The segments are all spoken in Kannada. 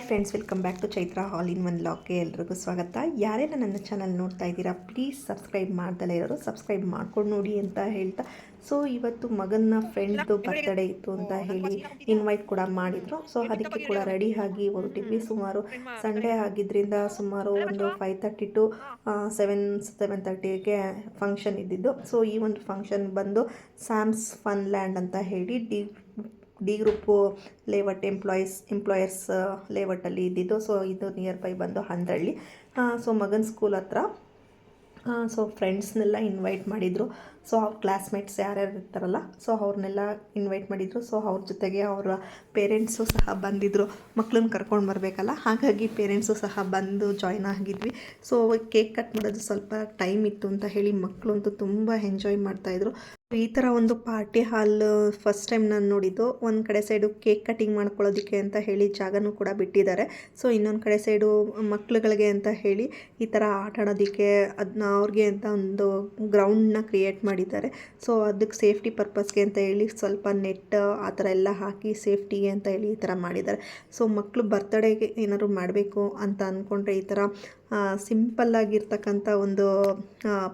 Friends, welcome back to Chaitra hall in one ಲಾಗ್ಗೆ ಎಲ್ರಿಗೂ ಸ್ವಾಗತ. ಯಾರೆಲ್ಲ ನನ್ನ ಚಾನಲ್ ನೋಡ್ತಾ ಇದ್ದೀರಾ, ಪ್ಲೀಸ್ ಸಬ್ಸ್ಕ್ರೈಬ್ ಮಾಡ್ದಲೇ ಇರೋರು ಸಬ್ಸ್ಕ್ರೈಬ್ ಮಾಡ್ಕೊಂಡು ನೋಡಿ ಅಂತ ಹೇಳ್ತಾ, ಸೊ ಇವತ್ತು ಮಗನ ಫ್ರೆಂಡ್ದು ಬರ್ತ್ಡೇ ಇತ್ತು ಅಂತ ಹೇಳಿ ಇನ್ವೈಟ್ ಕೂಡ ಮಾಡಿದರು. ಸೊ ಅದಕ್ಕೆ ಕೂಡ ರೆಡಿ ಆಗಿ ಹೊರಟಿದ್ವಿ. ಸುಮಾರು ಸಂಡೇ ಆಗಿದ್ದರಿಂದ ಸುಮಾರು ಒಂದು 5:30 ಟು 7:30ಗೆ ಫಂಕ್ಷನ್ ಇದ್ದಿದ್ದು. ಸೊ ಈ ಒಂದು ಫಂಕ್ಷನ್ ಬಂದು ಸ್ಯಾಮ್ಸ್ ಫನ್ ಲ್ಯಾಂಡ್ ಅಂತ ಹೇಳಿ ಡಿ ಗ್ರೂಪು ಲೇಔಟ್ ಎಂಪ್ಲಾಯರ್ಸ್ ಲೇಔಟಲ್ಲಿ ಇದ್ದಿದ್ದು. ಸೊ ಇದು ನಿಯರ್ ಬೈ ಬಂದು ಹಂದಳ್ಳಿ. ಸೊ ಮಗನ ಸ್ಕೂಲ್ ಹತ್ರ. ಸೊ ಫ್ರೆಂಡ್ಸ್ನೆಲ್ಲ ಇನ್ವೈಟ್ ಮಾಡಿದರು. ಸೊ ಅವ್ರ ಕ್ಲಾಸ್ಮೇಟ್ಸ್ ಯಾರ್ಯಾರು ಇರ್ತಾರಲ್ಲ, ಸೊ ಅವ್ರನ್ನೆಲ್ಲ ಇನ್ವೈಟ್ ಮಾಡಿದರು. ಸೊ ಅವ್ರ ಜೊತೆಗೆ ಅವರ ಪೇರೆಂಟ್ಸು ಸಹ ಬಂದಿದ್ದರು. ಮಕ್ಕಳನ್ನ ಕರ್ಕೊಂಡು ಬರಬೇಕಲ್ಲ, ಹಾಗಾಗಿ ಪೇರೆಂಟ್ಸು ಸಹ ಬಂದು ಜಾಯ್ನ್ ಆಗಿದ್ವಿ. ಸೊ ಕೇಕ್ ಕಟ್ ಮಾಡೋದು ಸ್ವಲ್ಪ ಟೈಮ್ ಇತ್ತು ಅಂತ ಹೇಳಿ ಮಕ್ಕಳಂತೂ ತುಂಬ ಎಂಜಾಯ್ ಮಾಡ್ತಾಯಿದ್ರು. ಈ ಥರ ಒಂದು ಪಾರ್ಟಿ ಹಾಲ್ ಫಸ್ಟ್ ಟೈಮ್ ನಾನು ನೋಡಿದ್ದು. ಒಂದು ಕಡೆ ಸೈಡು ಕೇಕ್ ಕಟಿಂಗ್ ಮಾಡ್ಕೊಳ್ಳೋದಕ್ಕೆ ಅಂತ ಹೇಳಿ ಜಾಗನೂ ಕೂಡ ಬಿಟ್ಟಿದ್ದಾರೆ. ಸೊ ಇನ್ನೊಂದು ಕಡೆ ಸೈಡು ಮಕ್ಳುಗಳಿಗೆ ಅಂತ ಹೇಳಿ ಈ ಥರ ಆಟ ಆಡೋದಕ್ಕೆ ಅದನ್ನ ಅವ್ರಿಗೆ ಅಂತ ಒಂದು ಗ್ರೌಂಡನ್ನ ಕ್ರಿಯೇಟ್ ಮಾಡಿದ್ದಾರೆ. ಸೊ ಅದಕ್ಕೆ ಸೇಫ್ಟಿ ಪರ್ಪಸ್ಗೆ ಅಂತ ಹೇಳಿ ಸ್ವಲ್ಪ ನೆಟ್ ಆ ಥರ ಎಲ್ಲ ಹಾಕಿ ಸೇಫ್ಟಿಗೆ ಅಂತ ಹೇಳಿ ಈ ಥರ ಮಾಡಿದ್ದಾರೆ. ಸೊ ಮಕ್ಕಳು ಬರ್ತ್ಡೇಗೆ ಏನಾದ್ರು ಮಾಡಬೇಕು ಅಂತ ಅಂದ್ಕೊಂಡ್ರೆ ಈ ಥರ ಸಿಂಪಲ್ಲಾಗಿರ್ತಕ್ಕಂಥ ಒಂದು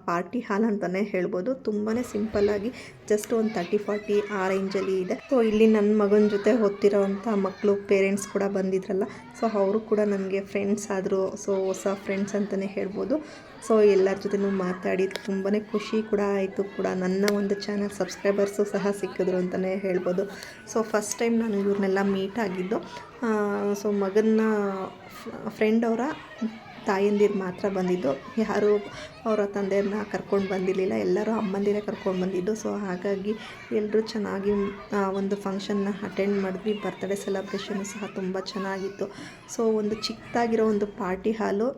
ಪಾರ್ಟಿ ಹಾಲ್ ಅಂತಲೇ ಹೇಳ್ಬೋದು. ತುಂಬಾ ಸಿಂಪಲ್ಲಾಗಿ ಜಸ್ಟ್ ಒಂದು 30-40 ಆ ರೇಂಜಲ್ಲಿ ಇದೆ. ಸೊ ಇಲ್ಲಿ ನನ್ನ ಮಗನ ಜೊತೆ ಓದ್ತಿರೋವಂಥ ಮಕ್ಕಳು ಪೇರೆಂಟ್ಸ್ ಕೂಡ ಬಂದಿದ್ರಲ್ಲ, ಸೊ ಅವರು ಕೂಡ ನನಗೆ ಫ್ರೆಂಡ್ಸ್ ಆದರು. ಸೊ ಹೊಸ ಫ್ರೆಂಡ್ಸ್ ಅಂತಲೇ ಹೇಳ್ಬೋದು. ಸೊ ಎಲ್ಲರ ಜೊತೆನೂ ಮಾತಾಡಿ ತುಂಬಾ ಖುಷಿ ಕೂಡ ಆಯಿತು. ಕೂಡ ನನ್ನ ಒಂದು ಚಾನಲ್ ಸಬ್ಸ್ಕ್ರೈಬರ್ಸು ಸಹ ಸಿಕ್ಕಿದ್ರು ಅಂತಲೇ ಹೇಳ್ಬೋದು. ಸೊ ಫಸ್ಟ್ ಟೈಮ್ ನಾನು ಇವ್ರನ್ನೆಲ್ಲ ಮೀಟ್ ಆಗಿದ್ದು. ಸೊ ಮಗನ ಫ್ರೆಂಡ್ ಅವರ ತಾಯಂದಿರು ಮಾತ್ರ ಬಂದಿದ್ದು. ಯಾರು ಅವರ ತಂದೆಯನ್ನ ಕರ್ಕೊಂಡು ಬಂದಿರಲಿಲ್ಲ, ಎಲ್ಲರೂ ಅಮ್ಮಂದಿರೇ ಕರ್ಕೊಂಡು ಬಂದಿದ್ದು. ಸೊ ಹಾಗಾಗಿ ಎಲ್ಲರೂ ಚೆನ್ನಾಗಿ ಒಂದು ಫಂಕ್ಷನ್ನ ಅಟೆಂಡ್ ಮಾಡಿದ್ವಿ. ಬರ್ತ್ಡೇ ಸೆಲೆಬ್ರೇಷನ್ನು ಸಹ ತುಂಬ ಚೆನ್ನಾಗಿತ್ತು. ಸೊ ಒಂದು ಚಿಕ್ಕದಾಗಿರೋ ಒಂದು ಪಾರ್ಟಿ ಹಾಲು.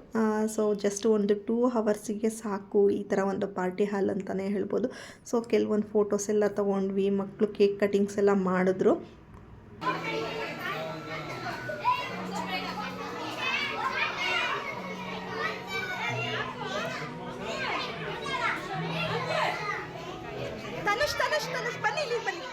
ಸೊ ಜಸ್ಟ್ ಒಂದು 2 ಅವರ್ಸಿಗೆ ಸಾಕು ಈ ಥರ ಒಂದು ಪಾರ್ಟಿ ಹಾಲ್ ಅಂತಲೇ ಹೇಳ್ಬೋದು. ಸೊ ಕೆಲವೊಂದು ಫೋಟೋಸ್ ಎಲ್ಲ ತೊಗೊಂಡ್ವಿ. ಮಕ್ಕಳು ಕೇಕ್ ಕಟಿಂಗ್ಸ್ ಎಲ್ಲ ಮಾಡಿದ್ರು. ತನುಷ್ ಬನ್ನಿ, ಇಲ್ಲಿ ಬನ್ನಿ.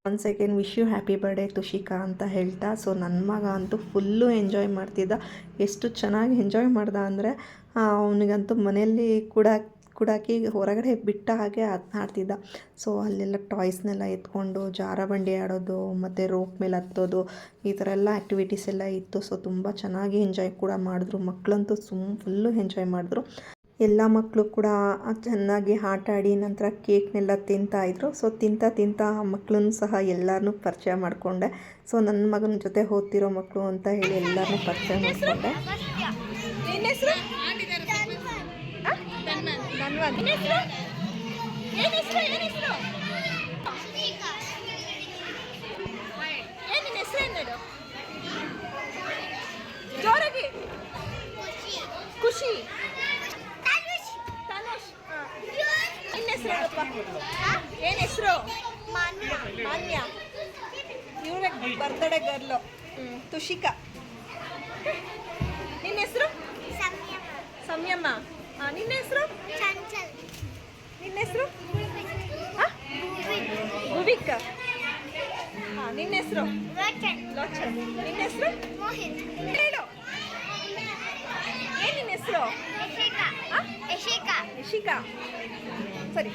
One second wish you happy birthday Tushika ಅಂತ ಹೇಳ್ತಾ. ಸೊ ನನ್ನ ಮಗ ಅಂತೂ ಫುಲ್ಲು ಎಂಜಾಯ್ ಮಾಡ್ತಿದ್ದ. ಎಷ್ಟು ಚೆನ್ನಾಗಿ ಎಂಜಾಯ್ ಮಾಡ್ದ ಅಂದರೆ ಅವನಿಗಂತೂ ಮನೆಯಲ್ಲಿ ಕುಡಾಕಿ ಹೊರಗಡೆ ಬಿಟ್ಟ ಹಾಗೆ ಆಡ್ತಿದ್ದ. ಸೊ ಅಲ್ಲೆಲ್ಲ ಟಾಯ್ಸ್ನೆಲ್ಲ ಎತ್ಕೊಂಡು ಜಾರಬಂಡಿ ಆಡೋದು ಮತ್ತು ರೋಪ್ ಮೇಲೆ ಹತ್ತೋದು, ಈ ಥರ ಎಲ್ಲ ಆ್ಯಕ್ಟಿವಿಟೀಸ್ ಎಲ್ಲ ಇತ್ತು. ಸೊ ತುಂಬ ಚೆನ್ನಾಗಿ ಎಂಜಾಯ್ ಕೂಡ ಮಾಡಿದ್ರು. ಮಕ್ಕಳಂತೂ ಫುಲ್ಲು ಎಂಜಾಯ್ ಮಾಡಿದ್ರು. ಎಲ್ಲ ಮಕ್ಕಳು ಕೂಡ ಚೆನ್ನಾಗಿ ಆಟ ಆಡಿ ನಂತರ ಕೇಕ್ನೆಲ್ಲ ತಿಂತಾಯಿದ್ರು. ಸೊ ತಿಂತ ಮಕ್ಕಳನ್ನು ಸಹ ಎಲ್ಲರನ್ನೂ ಪರಿಚಯ ಮಾಡಿಕೊಂಡೆ. ಸೊ ನನ್ನ ಮಗನ ಜೊತೆ ಓದ್ತಿರೋ ಮಕ್ಕಳು ಅಂತ ಹೇಳಿ ಎಲ್ಲರನ್ನೂ ಪರಿಚಯ ಮಾಡಿಕೊಂಡೆ. ಖುಷಿ. ಏನು ಹೆಸರು? ಮಾನ್ಯ. ಇವ್ರ ಬರ್ತ್ಡೇ ಗರ್ಲು ತುಷಿಕಾ. ನಿನ್ನ ಹೆಸರು? ಸಂಯಮ. ನಿನ್ನ ಹೆಸರು? ನಿನ್ನ ಹೆಸರು? ಭುವಿಕ. ನಿನ್ನ ಹೆಸರು? ಲೋಚನ್. ನಿನ್ನ ಹೆಸರು? ಹೇಳು. ಏನು ನಿನ್ನ ಹೆಸರು? ಯಶಿಕಾ. ಸರಿ.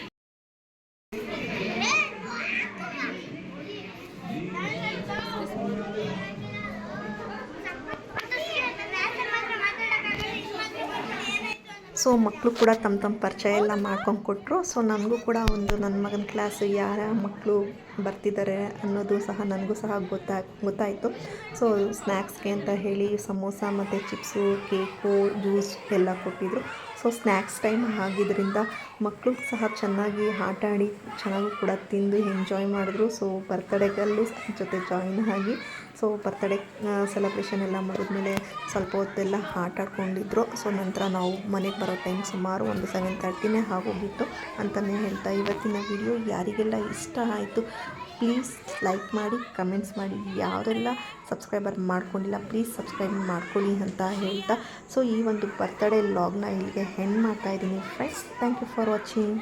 ಸೊ ಮಕ್ಕಳು ಕೂಡ ತಮ್ಮ ಪರಿಚಯ ಎಲ್ಲ ಮಾಡ್ಕೊಂಡು ಕೊಟ್ಟರು. ಸೊ ನನಗೂ ಕೂಡ ಒಂದು ನನ್ನ ಮಗನ ಕ್ಲಾಸ್ ಯಾರ ಮಕ್ಕಳು ಬರ್ತಿದ್ದಾರೆ ಅನ್ನೋದು ಸಹ ನನಗೂ ಸಹ ಗೊತ್ತಾಯಿತು. ಸೊ ಸ್ನ್ಯಾಕ್ಸ್ಗೆ ಅಂತ ಹೇಳಿ ಸಮೋಸ ಮತ್ತು ಚಿಪ್ಸು, ಕೇಕು, ಜ್ಯೂಸ್ ಎಲ್ಲ ಕೊಟ್ಟಿದ್ದರು. ಸೊ ಸ್ನ್ಯಾಕ್ಸ್ ಟೈಮ್ ಆಗಿದ್ದರಿಂದ ಮಕ್ಕಳು ಸಹ ಚೆನ್ನಾಗಿ ಆಟ ಆಡಿ ಚೆನ್ನಾಗೂ ಕೂಡ ತಿಂದು ಎಂಜಾಯ್ ಮಾಡಿದ್ರು. ಸೊ ಬರ್ತಡೇಗಲ್ಲೂ ಜೊತೆ ಜಾಯಿನ್ ಆಗಿ ಸೊ ಬರ್ತಡೇ ಸೆಲೆಬ್ರೇಷನ್ ಎಲ್ಲ ಮಾಡಿದ್ಮೇಲೆ ಸ್ವಲ್ಪ ಹೊತ್ತೆಲ್ಲ ಆಟ ಆಡ್ಕೊಂಡಿದ್ರು. ಸೊ ನಂತರ ನಾವು ಮನೆಗೆ ಬರೋ ಟೈಮ್ ಸುಮಾರು ಒಂದು 7:30 ಆಗೋಗಿತ್ತು ಅಂತಲೇ ಹೇಳ್ತಾ, ಇವತ್ತಿನ ವಿಡಿಯೋ ಯಾರಿಗೆಲ್ಲ ಇಷ್ಟ ಆಯಿತು ಪ್ಲೀಸ್ ಲೈಕ್ ಮಾಡಿ, ಕಮೆಂಟ್ಸ್ ಮಾಡಿ. ಯಾರೆಲ್ಲ ಸಬ್ಸ್ಕ್ರೈಬರ್ ಮಾಡ್ಕೊಂಡಿಲ್ಲ ಪ್ಲೀಸ್ ಸಬ್ಸ್ಕ್ರೈಬ್ ಮಾಡ್ಕೊಳ್ಳಿ ಅಂತ ಹೇಳ್ತಾ, ಸೊ ಈ ಒಂದು ಬರ್ತ್ಡೇ ವ್ಲಾಗ್ನ ಇಲ್ಲಿಗೆ ಎಂಡ್ ಮಾಡ್ತಾಯಿದ್ದೀನಿ friends. Thank you for watching.